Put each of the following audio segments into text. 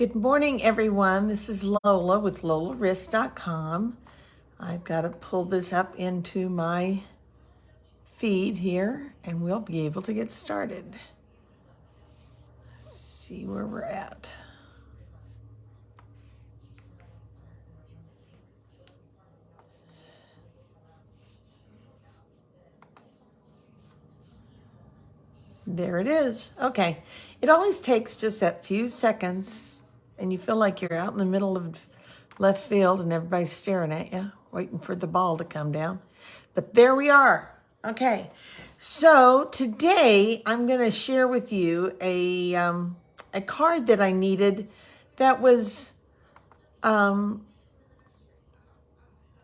Good morning, everyone. This is Lola with LolaWrist.com. I've got to pull this up into my feed here, and we'll be able to get started. Let's see where we're at. There it is. Okay. It always takes just that few seconds, and you feel like you're out in the middle of left field and everybody's staring at you, waiting for the ball to come down. But there we are. Okay. So today I'm going to share with you a card that I needed that was, I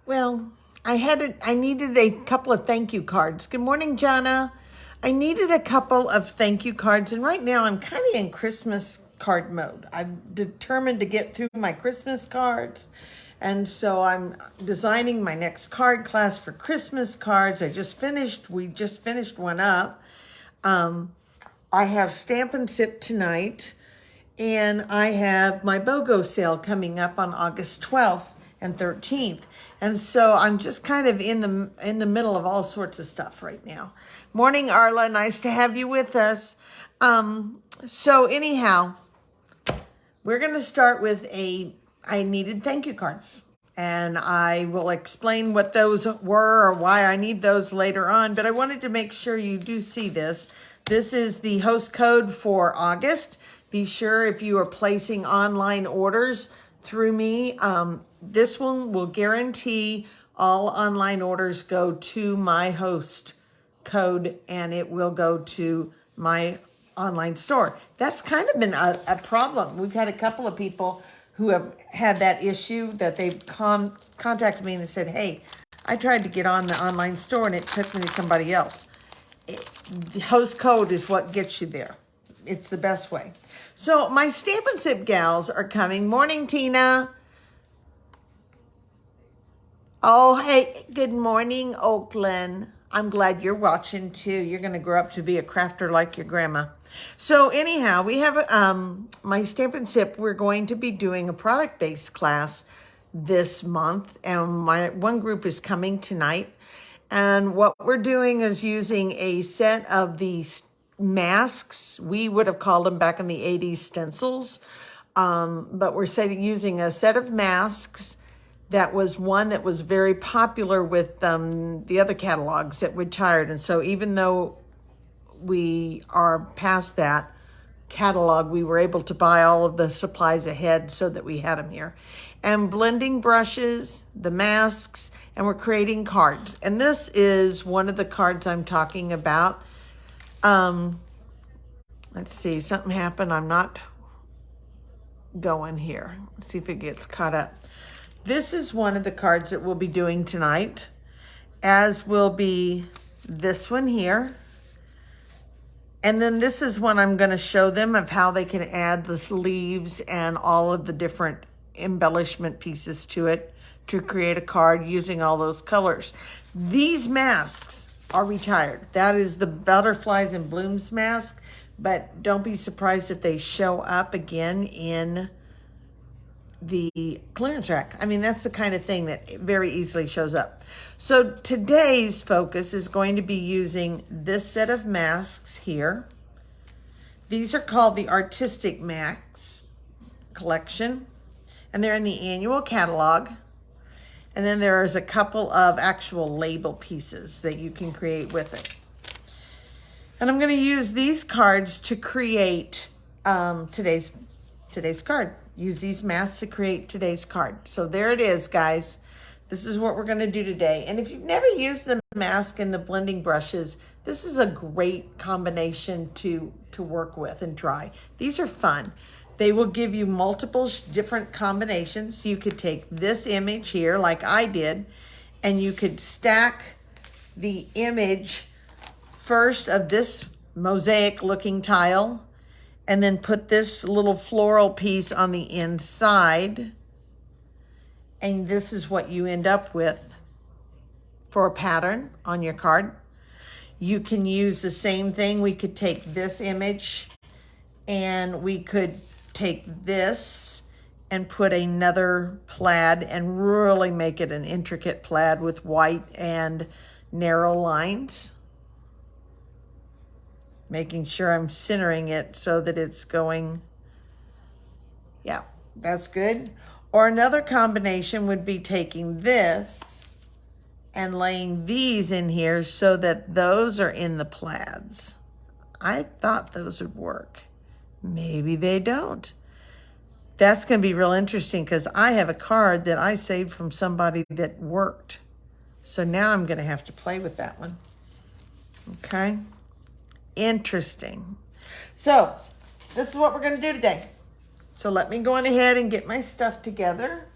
needed a couple of thank you cards. Good morning, Jana. I needed a couple of thank you cards, and right now I'm kind of in Christmas card mode. I'm determined to get through my Christmas cards, and so I'm designing my next card class for Christmas cards. We just finished one up. I have Stampin' Sip tonight, and I have my BOGO sale coming up on August 12th and 13th. And so I'm just kind of in the middle of all sorts of stuff right now. Morning, Arla. Nice to have you with us. So anyhow, we're going to start with I needed thank you cards. And I will explain what those were or why I need those later on. But I wanted to make sure you do see this. This is the host code for August. Be sure if you are placing online orders through me, this one will guarantee all online orders go to my host code, and it will go to my online store. That's kind of been a problem. We've had a couple of people who have had that issue, that they've contacted me and said, hey, I tried to get on the online store and it took me to somebody else. The host code is what gets you there. It's the best way. So my Stampin' Sip gals are coming. Morning, Tina. Oh, hey, good morning, Oakland. I'm glad you're watching too. You're going to grow up to be a crafter like your grandma. So anyhow, we have my Stampin' Sip. We're going to be doing a product-based class this month, and my one group is coming tonight. And what we're doing is using a set of these masks. We would have called them back in the 80s stencils, but we're using a set of masks. That was one that was very popular with the other catalogs that retired. And so even though we are past that catalog, we were able to buy all of the supplies ahead so that we had them here. And blending brushes, the masks, and we're creating cards. And this is one of the cards I'm talking about. Let's see, something happened. I'm not going here. Let's see if it gets caught up. This is one of the cards that we'll be doing tonight, as will be this one here. And then this is one I'm going to show them of how they can add the sleeves and all of the different embellishment pieces to it to create a card using all those colors. These masks are retired. That is the Butterflies and Blooms mask, but don't be surprised if they show up again in the clearance rack. I mean, that's the kind of thing that very easily shows up. So today's focus is going to be using this set of masks here. These are called the Artistic Masks Collection, and they're in the annual catalog. And then there's a couple of actual label pieces that you can create with it. And I'm going to use these cards to create today's card. Use these masks to create today's card. So there it is, guys. This is what we're going to do today. And if you've never used the mask and the blending brushes, this is a great combination to work with and try. These are fun. They will give you multiple different combinations. You could take this image here, like I did, and you could stack the image first of this mosaic looking tile, and then put this little floral piece on the inside. And this is what you end up with for a pattern on your card. You can use the same thing. We could take this image and we could take this and put another plaid and really make it an intricate plaid with white and narrow lines. Making sure I'm centering it so that it's going, yeah, that's good. Or another combination would be taking this and laying these in here so that those are in the plaids. I thought those would work. Maybe they don't. That's going to be real interesting because I have a card that I saved from somebody that worked. So now I'm going to have to play with that one. Okay. Interesting. So this is what we're going to do today. So let me go on ahead and get my stuff together.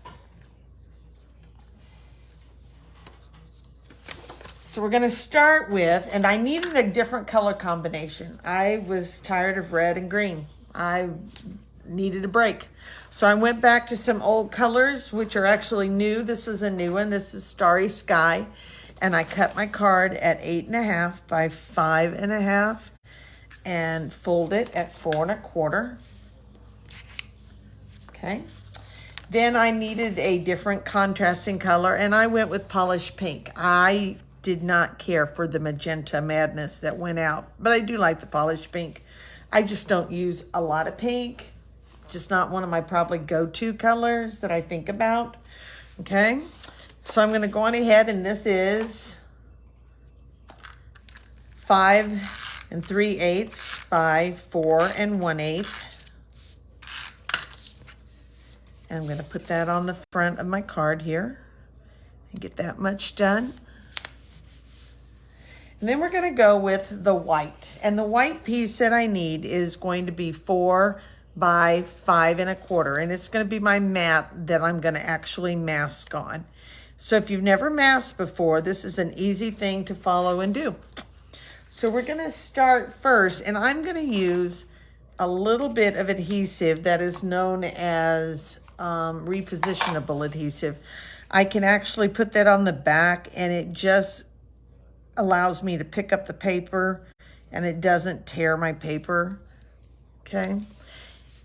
So we're going to start with, and I needed a different color combination. I was tired of red and green. I needed a break. So I went back to some old colors, which are actually new. This is a new one. This is Starry Sky. And I cut my card at 8.5 by 5.5 and fold it at 4 1/4. Okay. Then I needed a different contrasting color and I went with polished pink. I did not care for the magenta madness that went out, but I do like the polished pink. I just don't use a lot of pink. Just not one of my probably go-to colors that I think about. Okay. So I'm going to go on ahead, and this is 5 3/8 by 4 1/8. And I'm going to put that on the front of my card here and get that much done. And then we're going to go with the white. And the white piece that I need is going to be 4 by 5 1/4. And it's going to be my mat that I'm going to actually mask on. So if you've never masked before, this is an easy thing to follow and do. So we're going to start first, and I'm going to use a little bit of adhesive that is known as repositionable adhesive. I can actually put that on the back, and it just allows me to pick up the paper, and it doesn't tear my paper. Okay.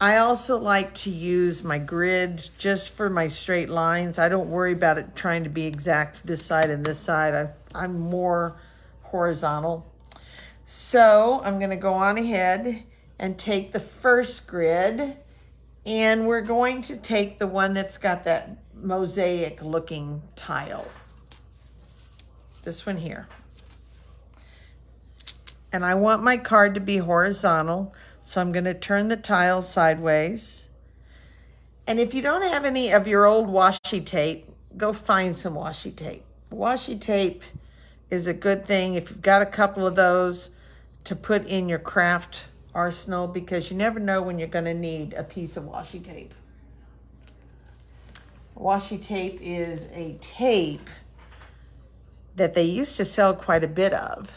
I also like to use my grids just for my straight lines. I don't worry about it trying to be exact this side and this side. I'm more horizontal. So I'm going to go on ahead and take the first grid, and we're going to take the one that's got that mosaic looking tile. This one here. And I want my card to be horizontal. So I'm going to turn the tile sideways. And if you don't have any of your old washi tape, go find some washi tape. Washi tape is a good thing if you've got a couple of those to put in your craft arsenal, because you never know when you're going to need a piece of washi tape. Washi tape is a tape that they used to sell quite a bit of.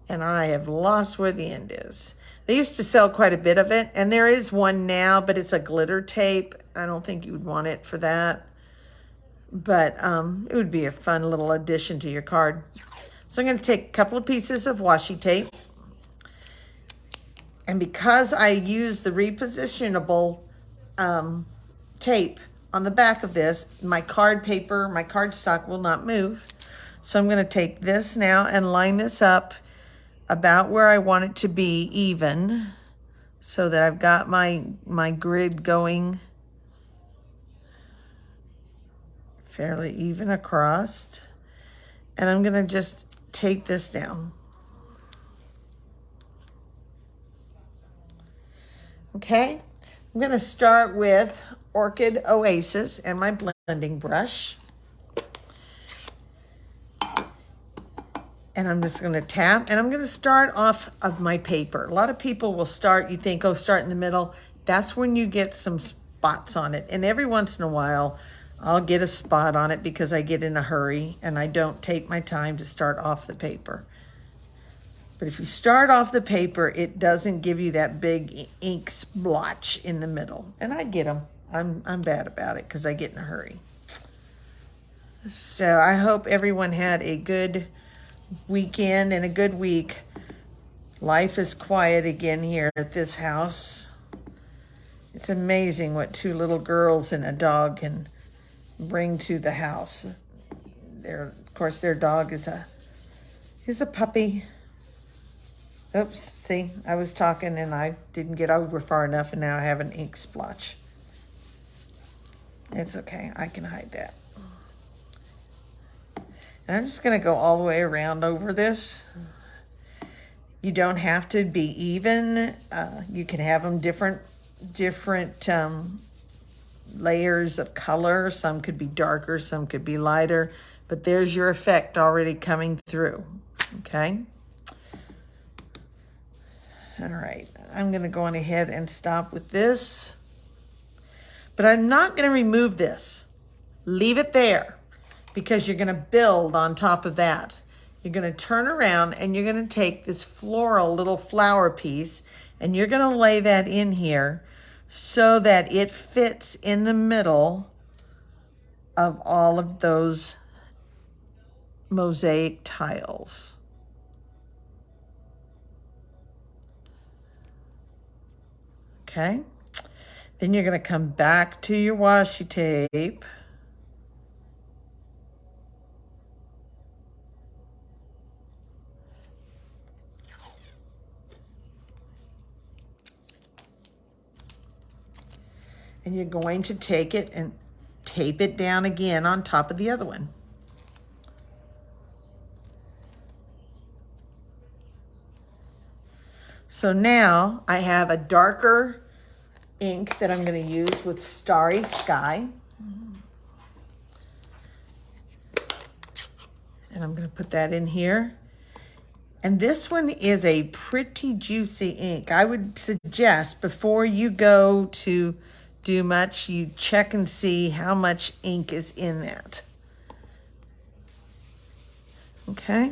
And I have lost where the end is. They used to sell quite a bit of it, and there is one now, but it's a glitter tape. I don't think you would want it for that. But it would be a fun little addition to your card. So I'm going to take a couple of pieces of washi tape. And because I use the repositionable tape on the back of this, my card paper, my cardstock will not move. So I'm going to take this now and line this up about where I want it to be even, so that I've got my grid going fairly even across. And I'm going to just tape this down. Okay, I'm going to start with Orchid Oasis and my blending brush. And I'm just going to tap, and I'm going to start off of my paper. A lot of people will start, you think, oh, start in the middle. That's when you get some spots on it. And every once in a while, I'll get a spot on it because I get in a hurry and I don't take my time to start off the paper. But if you start off the paper, it doesn't give you that big ink splotch in the middle. And I get them. I'm bad about it because I get in a hurry. So I hope everyone had a good weekend and a good week. Life is quiet again here at this house. It's amazing what two little girls and a dog can bring to the house. Of course, their dog is a puppy. Oops, see, I was talking and I didn't get over far enough, and now I have an ink splotch. It's okay, I can hide that. And I'm just gonna go all the way around over this. You don't have to be even. You can have them different layers of color. Some could be darker, some could be lighter, but there's your effect already coming through, okay? All right, I'm gonna go on ahead and stop with this, but I'm not gonna remove this. Leave it there because you're gonna build on top of that. You're gonna turn around and you're gonna take this floral little flower piece and you're gonna lay that in here so that it fits in the middle of all of those mosaic tiles. Okay, then you're gonna come back to your washi tape. And you're going to take it and tape it down again on top of the other one. So now I have a darker ink that I'm going to use with Starry Sky. And I'm going to put that in here. And this one is a pretty juicy ink. I would suggest before you go to do much, you check and see how much ink is in that. Okay.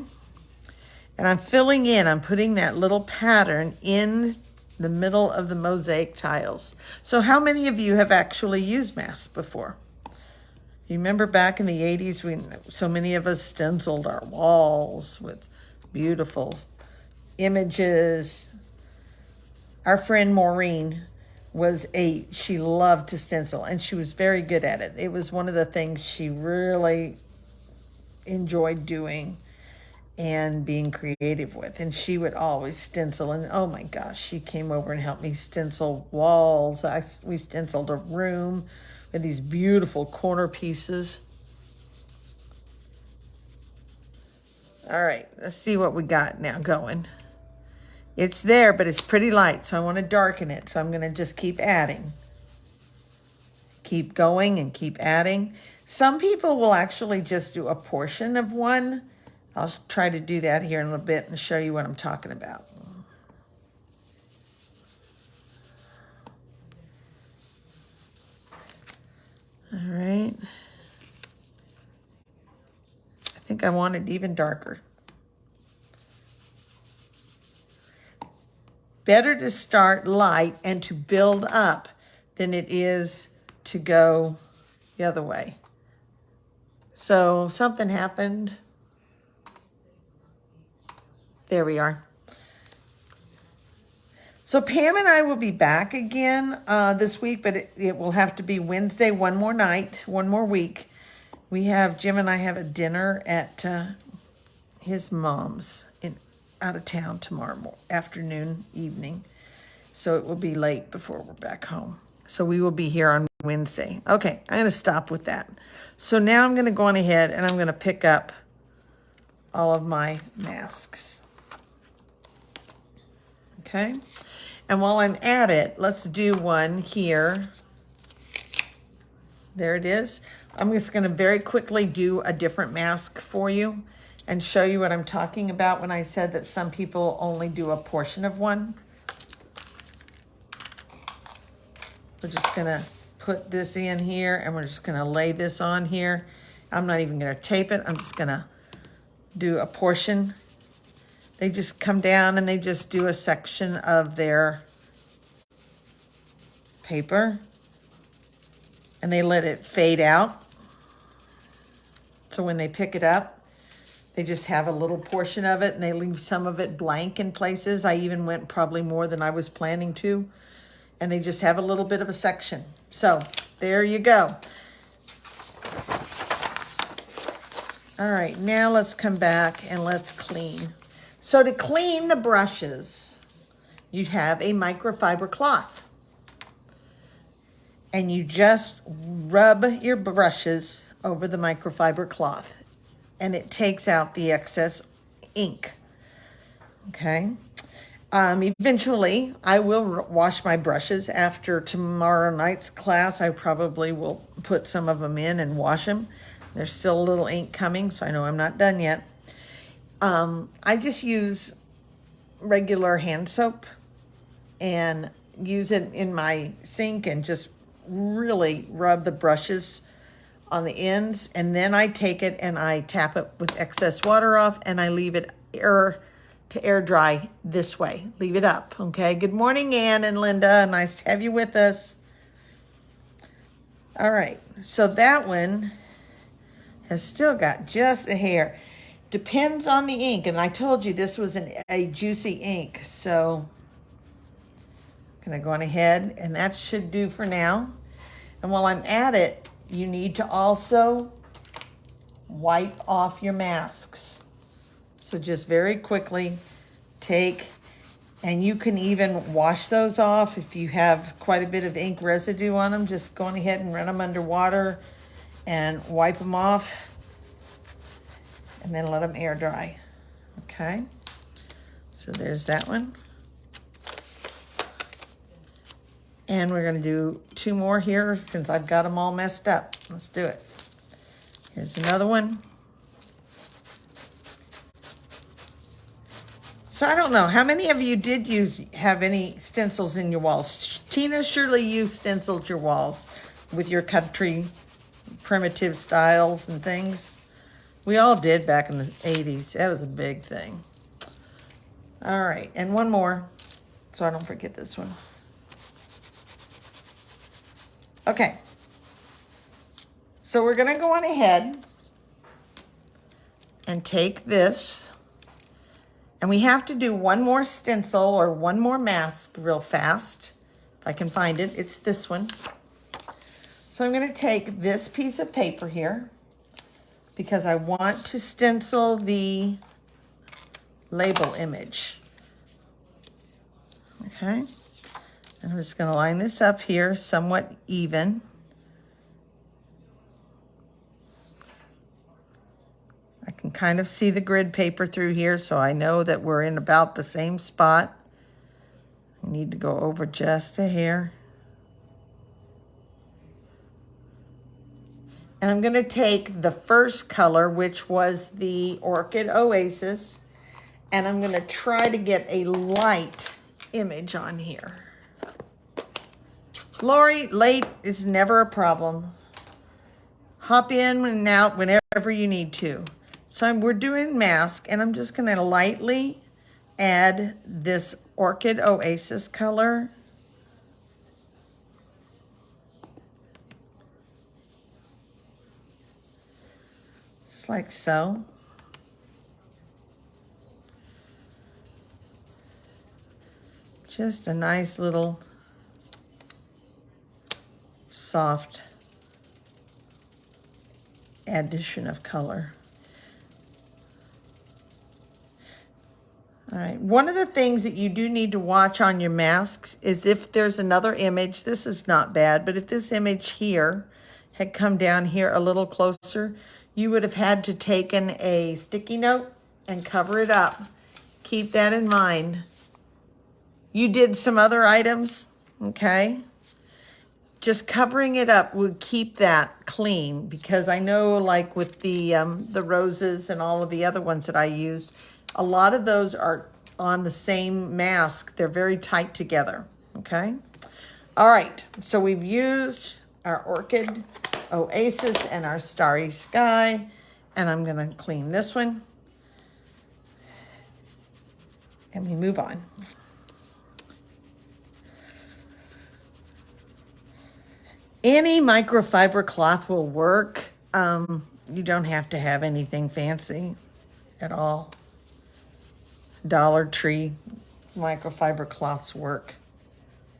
And I'm filling in, I'm putting that little pattern in the middle of the mosaic tiles. So how many of you have actually used masks before? You remember back in the 80s, so many of us stenciled our walls with beautiful images. Our friend Maureen she loved to stencil, and she was very good at it. It was one of the things she really enjoyed doing and being creative with. And she would always stencil, and oh my gosh, she came over and helped me stencil walls. We stenciled a room with these beautiful corner pieces. All right, let's see what we got now going. It's there, but it's pretty light, so I want to darken it. So I'm going to just keep adding. Keep going and keep adding. Some people will actually just do a portion of one. I'll try to do that here in a little bit and show you what I'm talking about. All right. I think I want it even darker. Better to start light and to build up than it is to go the other way. So something happened. There we are. So Pam and I will be back again this week, but it will have to be Wednesday, one more night, one more week. Jim and I have a dinner at his mom's out of town tomorrow afternoon, evening. So it will be late before we're back home. So we will be here on Wednesday. Okay, I'm going to stop with that. So now I'm going to go on ahead and I'm going to pick up all of my masks. Okay, and while I'm at it, let's do one here. There it is. I'm just going to very quickly do a different mask for you and show you what I'm talking about when I said that some people only do a portion of one. We're just going to put this in here and we're just going to lay this on here. I'm not even going to tape it. I'm just going to do a portion. They just come down and they just do a section of their paper and they let it fade out. So when they pick it up, they just have a little portion of it and they leave some of it blank in places. I even went probably more than I was planning to. and they just have a little bit of a section. So there you go. All right, now let's come back and let's clean. So to clean the brushes, you have a microfiber cloth. And you just rub your brushes over the microfiber cloth, and it takes out the excess ink. Okay. Eventually, I will wash my brushes after tomorrow night's class. I probably will put some of them in and wash them. There's still a little ink coming, so I know I'm not done yet. I just use regular hand soap and use it in my sink and just really rub the brushes on the ends, and then I take it and I tap it with excess water off, and I leave it air dry this way. Leave it up. Okay. Good morning, Ann and Linda. Nice to have you with us. All right. So that one has still got just a hair. Depends on the ink, and I told you this was a juicy ink, so I'm gonna go on ahead, and that should do for now. And while I'm at it, you need to also wipe off your masks. So just very quickly take, and you can even wash those off if you have quite a bit of ink residue on them. Just go on ahead and run them under water and wipe them off, and then let them air dry. Okay, so there's that one. And we're going to do 2 more here since I've got them all messed up. Let's do it. Here's another one. So I don't know, how many of you did have any stencils in your walls? Tina, surely you stenciled your walls with your country primitive styles and things. We all did back in the 80s. That was a big thing. All right, and one more, so I don't forget this one. Okay, so we're gonna go on ahead and take this, and we have to do one more stencil or one more mask real fast. If I can find it, it's this one. So I'm gonna take this piece of paper here because I want to stencil the label image. Okay. And I'm just going to line this up here somewhat even. I can kind of see the grid paper through here, so I know that we're in about the same spot. I need to go over just a hair. And I'm going to take the first color, which was the Orchid Oasis, and I'm going to try to get a light image on here. Lori, late is never a problem. Hop in and out whenever you need to. So we're doing mask, and I'm just going to lightly add this Orchid Oasis color. Just like so. Just a nice little soft addition of color. All right, one of the things that you do need to watch on your masks is if there's another image. This is not bad, but if this image here had come down here a little closer, you would have had to taken a sticky note and cover it up. Keep that in mind. You did some other items, okay? Just covering it up would keep that clean, because I know, like with the roses and all of the other ones that I used, a lot of those are on the same mask. They're very tight together, okay? All right, so we've used our Orchid Oasis and our Starry Sky, and I'm gonna clean this one, and we move on. Any microfiber cloth will work. You don't have to have anything fancy at all. Dollar Tree microfiber cloths work.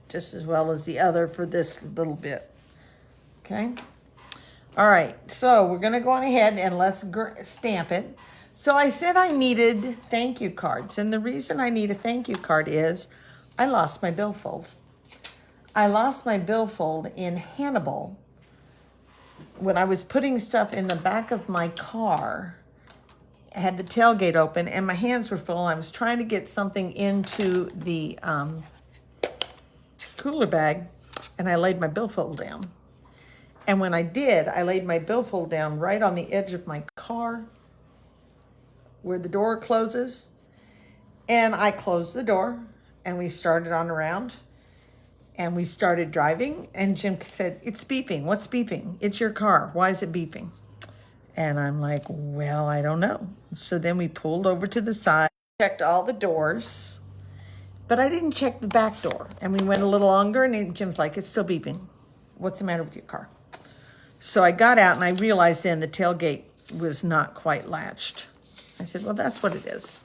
just as well as the other for this little bit. Okay. All right, so we're gonna go on ahead and let's stamp it. So I said I needed thank you cards, and the reason I need a thank you card is I lost my billfold. I lost my billfold in Hannibal when I was putting stuff in the back of my car. I had the tailgate open and my hands were full. I was trying to get something into the cooler bag, and I laid my billfold down. And when I did, I laid my billfold down right on the edge of my car where the door closes. And I closed the door and we started on around and we started driving. And Jim said, "It's beeping." "What's beeping?" "It's your car. Why is it beeping?" And I'm like, well, I don't know. So then we pulled over to the side, checked all the doors, but I didn't check the back door. And we went a little longer and Jim's like, "It's still beeping. What's the matter with your car?" So I got out and I realized then the tailgate was not quite latched. I said, well, that's what it is.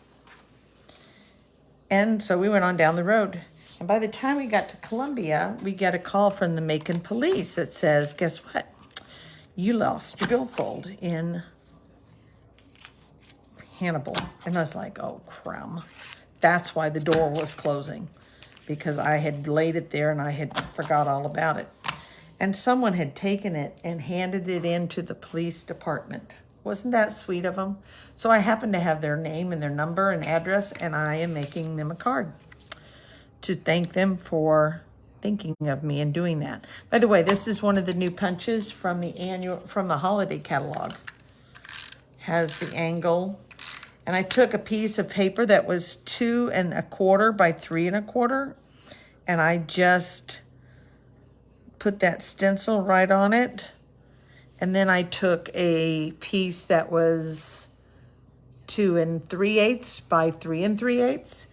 And so we went on down the road. And by the time we got to Columbia, we get a call from the Macon police that says, "Guess what? You lost your billfold in Hannibal." And I was like, oh, crumb. That's why the door was closing, because I had laid it there and I had forgot all about it. And someone had taken it and handed it in to the police department. Wasn't that sweet of them? So I happen to have their name and their number and address, and I am making them a card to thank them for thinking of me and doing that. By the way, this is one of the new punches from the holiday catalog. Has the angle. And I took a piece of paper that was 2 1/4 by 3 1/4, and I just put that stencil right on it. And then I took a piece that was 2 3/8 by 3 3/8,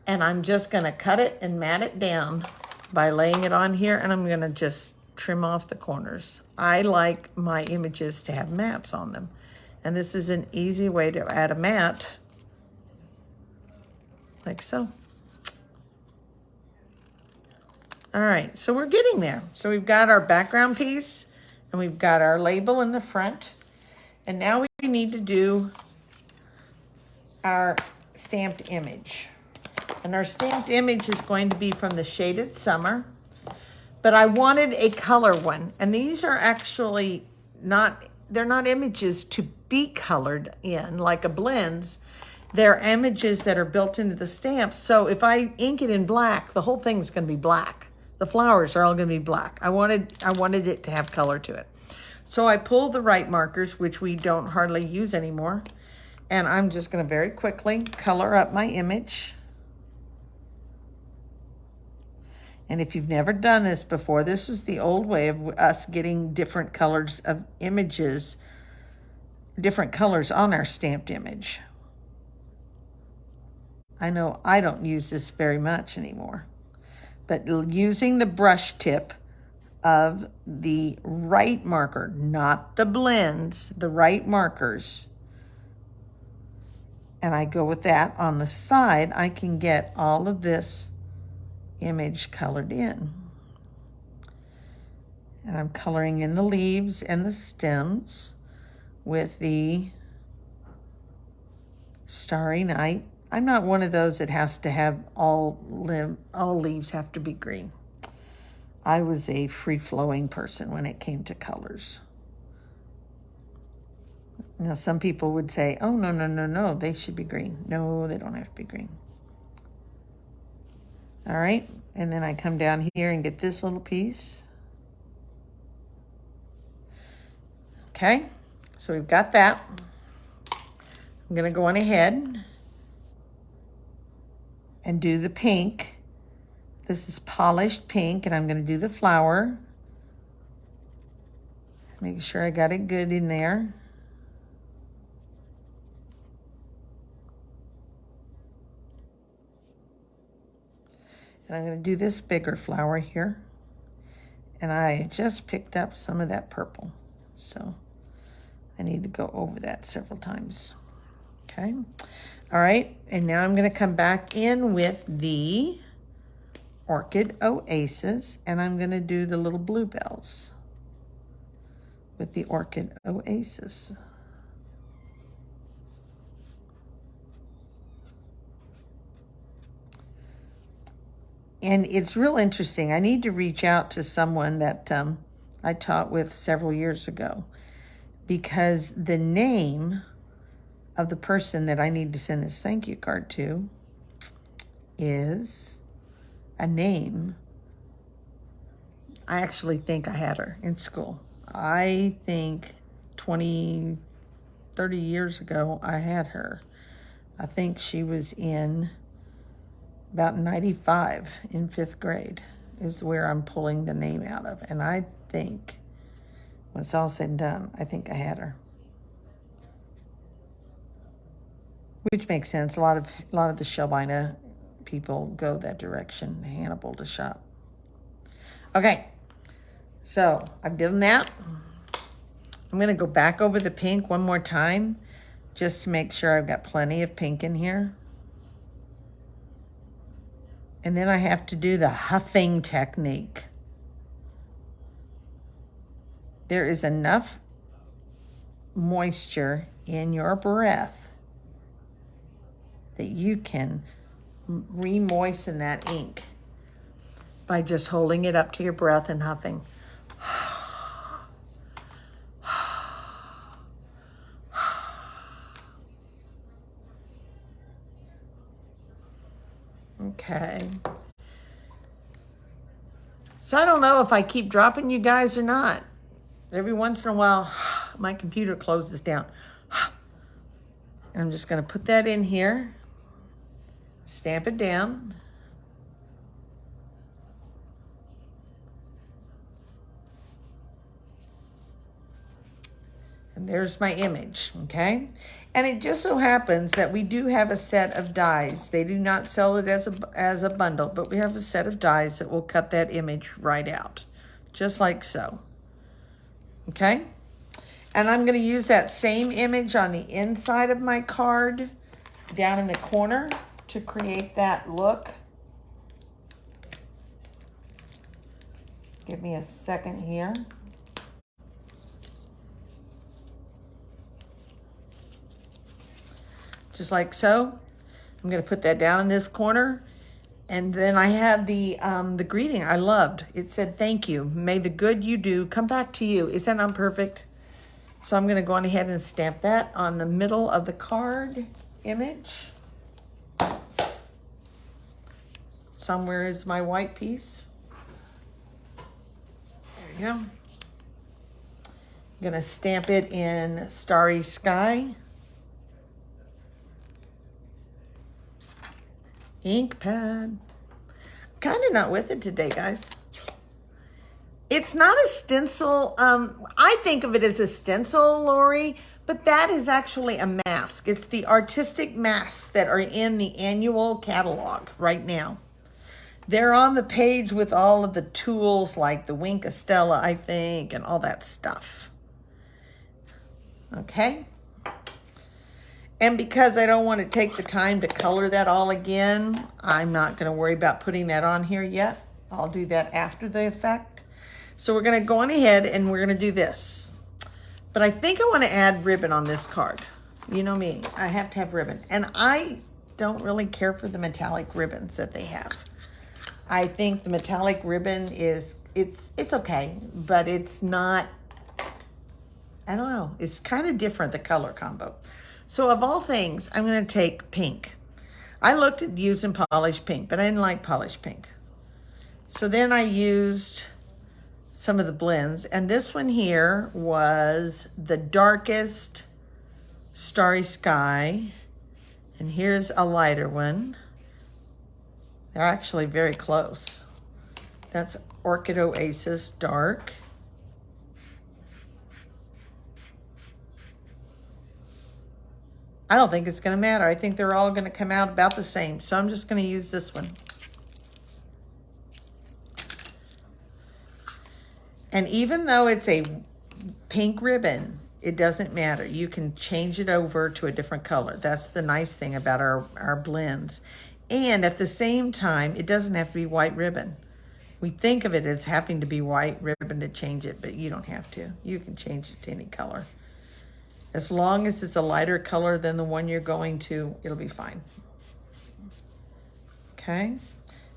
and I'm just gonna cut it and mat it down by laying it on here, and I'm gonna just trim off the corners. I like my images to have mats on them, and this is an easy way to add a mat, like so. All right, so we're getting there. So we've got our background piece and we've got our label in the front. And now we need to do our stamped image. And our stamped image is going to be from the Shaded Summer, but I wanted a color one. And these are actually they're not images to be colored in like a blends. They're images that are built into the stamp. So if I ink it in black, the whole thing's gonna be black. The flowers are all gonna be black. I wanted it to have color to it. So I pulled the right markers, which we don't hardly use anymore. And I'm just gonna very quickly color up my image. And if you've never done this before, this is the old way of us getting different colors of images, different colors on our stamped image. I know I don't use this very much anymore, but using the brush tip of the right marker, not the blends, the right markers, and I go with that on the side, I can get all of this image colored in. And I'm coloring in the leaves and the stems with the Starry Night. I'm not one of those that has to have all leaves have to be green. I was a free-flowing person when it came to colors. Now, some people would say, oh, no, they should be green. No, they don't have to be green. All right, and then I come down here and get this little piece. Okay, so we've got that. I'm gonna go on ahead and do the pink. This is polished pink, and I'm gonna do the flower. Make sure I got it good in there. And I'm going to do this bigger flower here. And I just picked up some of that purple. So I need to go over that several times. Okay. All right. And now I'm going to come back in with the Orchid Oasis, and I'm going to do the little bluebells with the Orchid Oasis. And it's real interesting. I need to reach out to someone that I taught with several years ago, because the name of the person that I need to send this thank you card to is a name. I actually think I had her in school. I think 20, 30 years ago, I had her. I think she was in about 95 in 5th grade is where I'm pulling the name out of. And I think, when it's all said and done, I think I had her. Which makes sense. A lot of the Shelbina people go that direction, Hannibal to shop. Okay, so I've done that. I'm gonna go back over the pink one more time just to make sure I've got plenty of pink in here. And then I have to do the huffing technique. There is enough moisture in your breath that you can re-moisten that ink by just holding it up to your breath and huffing. Okay. So I don't know if I keep dropping you guys or not. Every once in a while, my computer closes down. I'm just going to put that in here, stamp it down. And there's my image, okay? And it just so happens that we do have a set of dies. They do not sell it as a bundle, but we have a set of dies that will cut that image right out, just like so. Okay? And I'm going to use that same image on the inside of my card, down in the corner, to create that look. Give me a second here. Just like so. I'm going to put that down in this corner. And then I have the greeting I loved. It said, thank you. May the good you do come back to you. Is that not perfect? So I'm going to go on ahead and stamp that on the middle of the card image. Somewhere is my white piece. There you go. I'm going to stamp it in Starry Sky. Ink pad. Kind of not with it today, guys. It's not a stencil. I think of it as a stencil, Lori, but that is actually a mask. It's the artistic masks that are in the annual catalog right now. They're on the page with all of the tools like the Wink Estella, I think, and all that stuff. Okay. And because I don't want to take the time to color that all again, I'm not going to worry about putting that on here yet. I'll do that after the effect. So we're going to go on ahead and we're going to do this. But I think I want to add ribbon on this card. You know me, I have to have ribbon. And I don't really care for the metallic ribbons that they have. I think the metallic ribbon is, it's okay, but it's not, I don't know. It's kind of different, the color combo. So of all things, I'm going to take pink. I looked at using polished pink, but I didn't like polished pink. So then I used some of the blends. And this one here was the darkest Starry Sky. And here's a lighter one. They're actually very close. That's Orchid Oasis Dark. I don't think it's going to matter. I think they're all going to come out about the same. So I'm just going to use this one. And even though it's a pink ribbon, it doesn't matter. You can change it over to a different color. That's the nice thing about our blends, And at the same time, it doesn't have to be white ribbon. We think of it as having to be white ribbon to change it, but you don't have to. You can change it to any color. As long as it's a lighter color than the one you're going to, it'll be fine. Okay,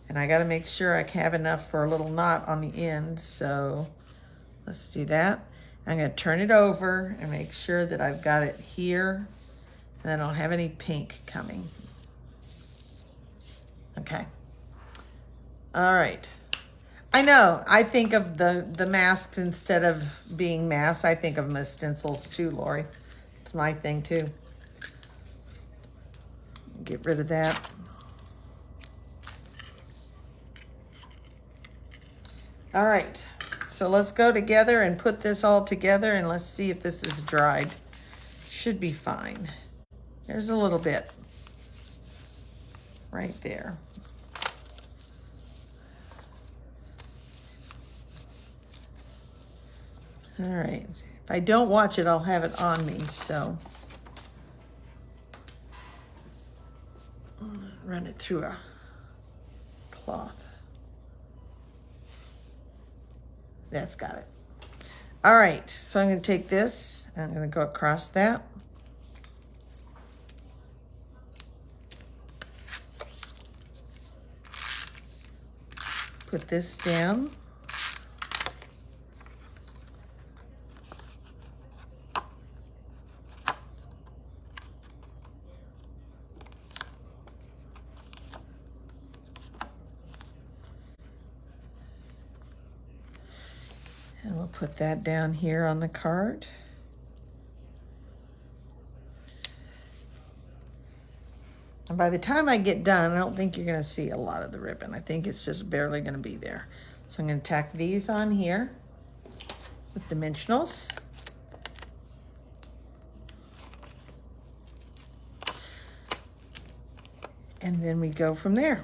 and I gotta make sure I have enough for a little knot on the end, so let's do that. I'm gonna turn it over and make sure that I've got it here, and I don't have any pink coming. Okay, all right. I know, I think of the masks instead of being masks. I think of them as stencils too, Lori. It's my thing too. Get rid of that. All right, so let's go together and put this all together and let's see if this is dried. Should be fine. There's a little bit right there. All right, if I don't watch it, I'll have it on me, so. Run it through a cloth. That's got it. All right, so I'm gonna take this, I'm gonna go across that. Put this down. And we'll put that down here on the card. And by the time I get done, I don't think you're gonna see a lot of the ribbon. I think it's just barely gonna be there. So I'm gonna tack these on here with dimensionals. And then we go from there.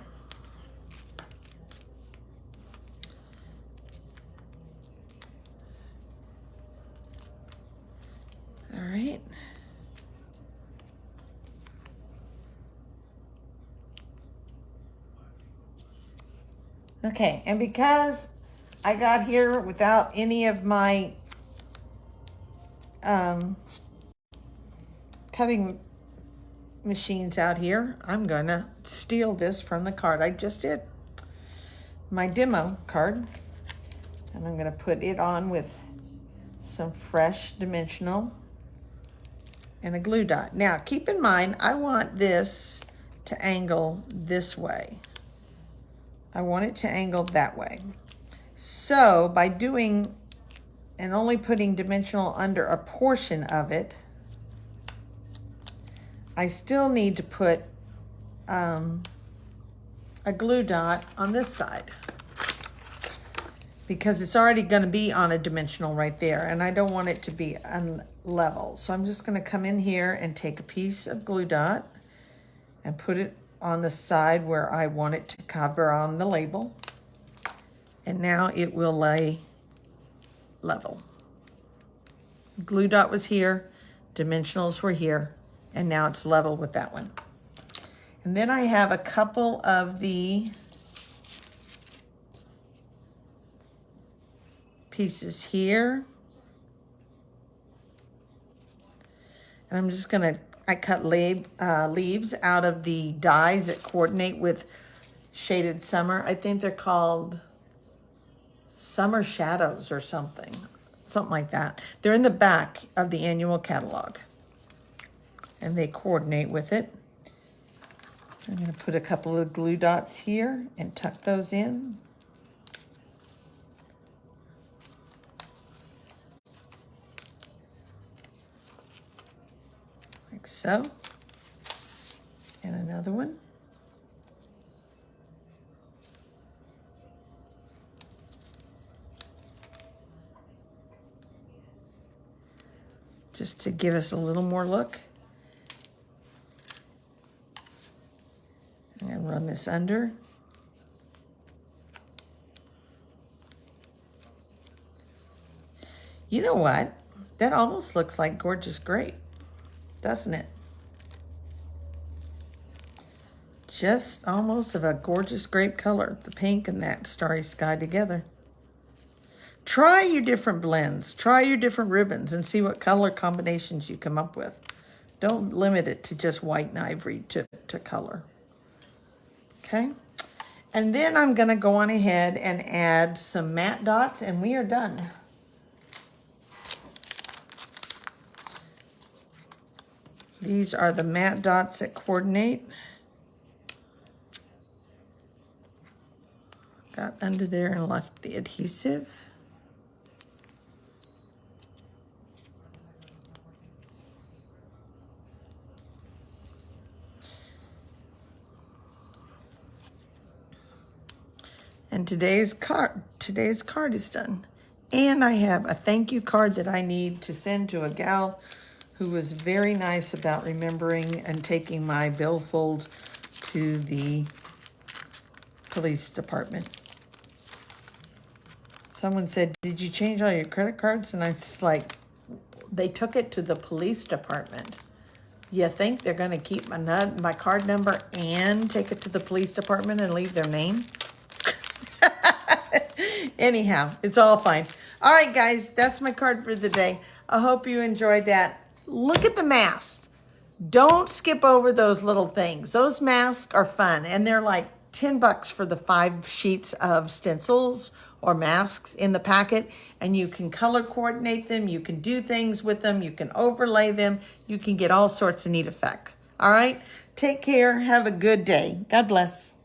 All right. Okay, and because I got here without any of my cutting machines out here, I'm gonna steal this from the card I just did, my demo card, and I'm gonna put it on with some fresh dimensional and a glue dot. Now, keep in mind, I want this to angle this way. I want it to angle that way. So by doing and only putting dimensional under a portion of it, I still need to put a glue dot on this side because it's already going to be on a dimensional right there, and I don't want it to be unlevel. So I'm just going to come in here and take a piece of glue dot and put it on the side where I want it to cover on the label. And now it will lay level. Glue dot was here, dimensionals were here, and now it's level with that one. And then I have a couple of the pieces here. And I'm just gonna, I cut leaves out of the dies that coordinate with Shaded Summer. I think they're called Summer Shadows or something like that. They're in the back of the annual catalog and they coordinate with it. I'm gonna put a couple of glue dots here and tuck those in. Like so. And another one. Just to give us a little more look. I'm going to run this under. You know what? That almost looks like Gorgeous Grape, doesn't it? Just almost of a gorgeous grape color, the pink and that starry sky together. Try your different blends, try your different ribbons, and see what color combinations you come up with. Don't limit it to just white and ivory to color. Okay? And then I'm gonna go on ahead and add some matte dots, and we are done. These are the matte dots that coordinate. Got under there and left the adhesive. And today's card is done. And I have a thank you card that I need to send to a gal who was very nice about remembering and taking my billfold to the police department. Someone said, "Did you change all your credit cards?" And I was like, they took it to the police department. You think they're going to keep my card number and take it to the police department and leave their name? Anyhow, it's all fine. All right, guys, that's my card for the day. I hope you enjoyed that. Look at the masks. Don't skip over those little things. Those masks are fun, and they're like $10 for the 5 sheets of stencils or masks in the packet, and you can color coordinate them. You can do things with them. You can overlay them. You can get all sorts of neat effect. All right, take care. Have a good day. God bless.